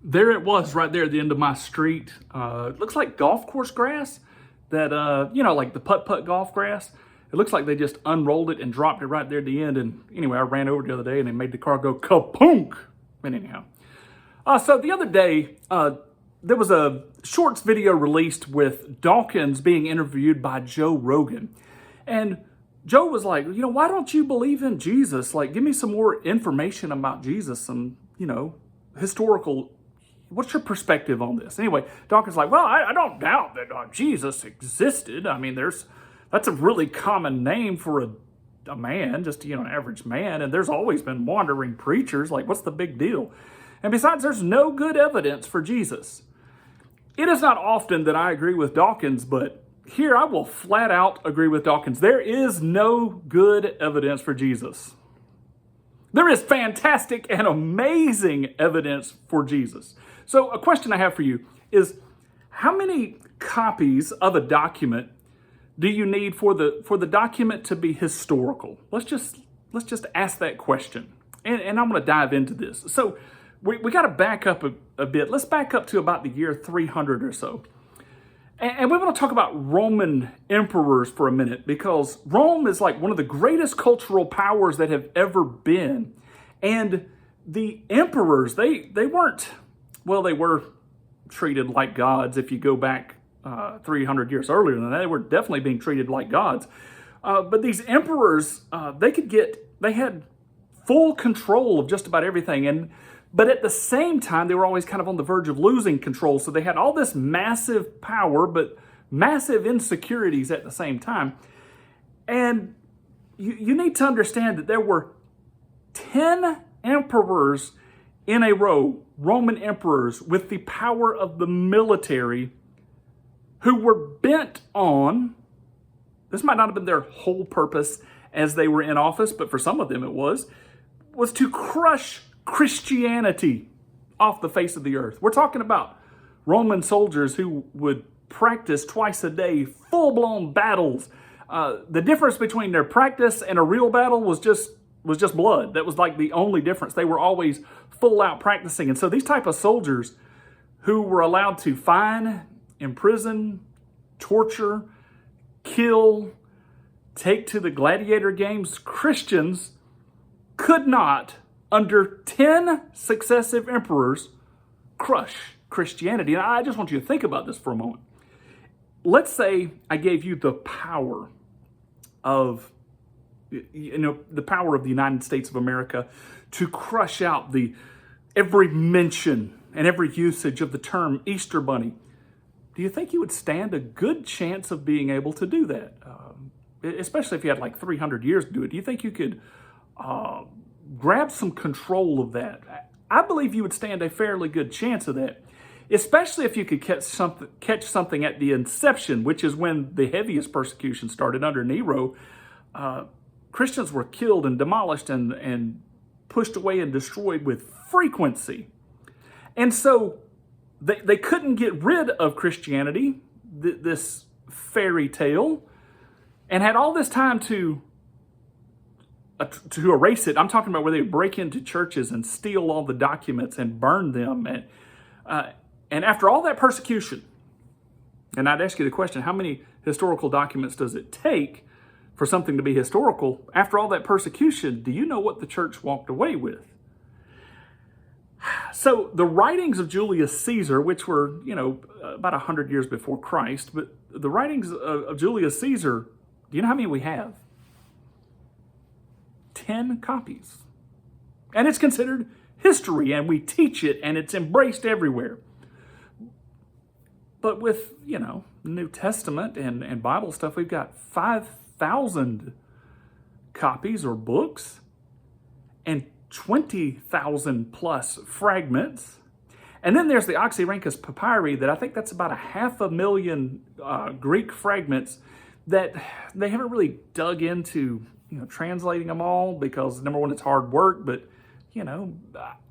There it was right there at the end of my street. It looks like golf course grass that, like the putt-putt golf grass. It looks like they just unrolled it and dropped it right there at the end. And anyway, I ran over the other day and they made the car go kapunk. But anyhow, so the other day, there was a shorts video released with Dawkins being interviewed by Joe Rogan. And Joe was like, why don't you believe in Jesus? Like, give me some more information about Jesus and, historical. What's your perspective on this? Anyway, Dawkins like, well, I don't doubt that Jesus existed. I mean, that's a really common name for a man, just, an average man. And there's always been wandering preachers. Like, what's the big deal? And besides, there's no good evidence for Jesus. It is not often that I agree with Dawkins, but here I will flat out agree with Dawkins. There is no good evidence for Jesus. There is fantastic and amazing evidence for Jesus. So a question I have for you is, how many copies of a document do you need for the document to be historical? Let's just ask that question. And I'm going to dive into this. So we got to back up a bit. Let's back up to about the year 300 or so. And we want to talk about Roman emperors for a minute, because Rome is like one of the greatest cultural powers that have ever been. And the emperors, they weren't, well, they were treated like gods. If you go back 300 years earlier than that, they were definitely being treated like gods. But these emperors, they had full control of just about everything. But at the same time, they were always kind of on the verge of losing control. So they had all this massive power, but massive insecurities at the same time. And you need to understand that there were 10 emperors in a row, Roman emperors with the power of the military, who were bent on, this might not have been their whole purpose as they were in office, but for some of them it was to crush Christianity off the face of the earth. We're talking about Roman soldiers who would practice twice a day, full-blown battles. The difference between their practice and a real battle was just blood. That was like the only difference. They were always full out practicing. And so these type of soldiers who were allowed to fine, imprison, torture, kill, take to the Gladiator Games, Christians could not, under 10 successive emperors, crush Christianity. And I just want you to think about this for a moment. Let's say I gave you the power of, the power of the United States of America to crush out every mention and every usage of the term Easter Bunny. Do you think you would stand a good chance of being able to do that? Especially if you had like 300 years to do it. Do you think you could grab some control of that? I believe you would stand a fairly good chance of that, especially if you could catch something at the inception, which is when the heaviest persecution started under Nero. Christians were killed and demolished and pushed away and destroyed with frequency. And so they couldn't get rid of Christianity, this fairy tale, and had all this time to erase it. I'm talking about where they would break into churches and steal all the documents and burn them. And after all that persecution, and I'd ask you the question, how many historical documents does it take for something to be historical? After all that persecution, do you know what the church walked away with? So the writings of Julius Caesar, which were, about 100 years before Christ, but the writings of Julius Caesar, do you know how many we have? 10 copies. And it's considered history, and we teach it, and it's embraced everywhere. But with, New Testament and Bible stuff, we've got 5,000 copies or books and 20,000 plus fragments. And then there's the Oxyrhynchus papyri that I think that's about 500,000 Greek fragments that they haven't really dug into, translating them all, because number one, it's hard work, but,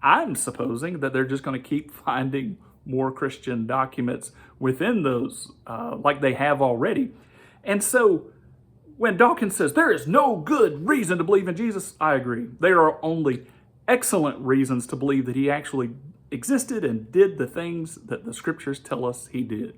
I'm supposing that they're just going to keep finding more Christian documents within those, like they have already. And so when Dawkins says there is no good reason to believe in Jesus, I agree. There are only excellent reasons to believe that he actually existed and did the things that the scriptures tell us he did.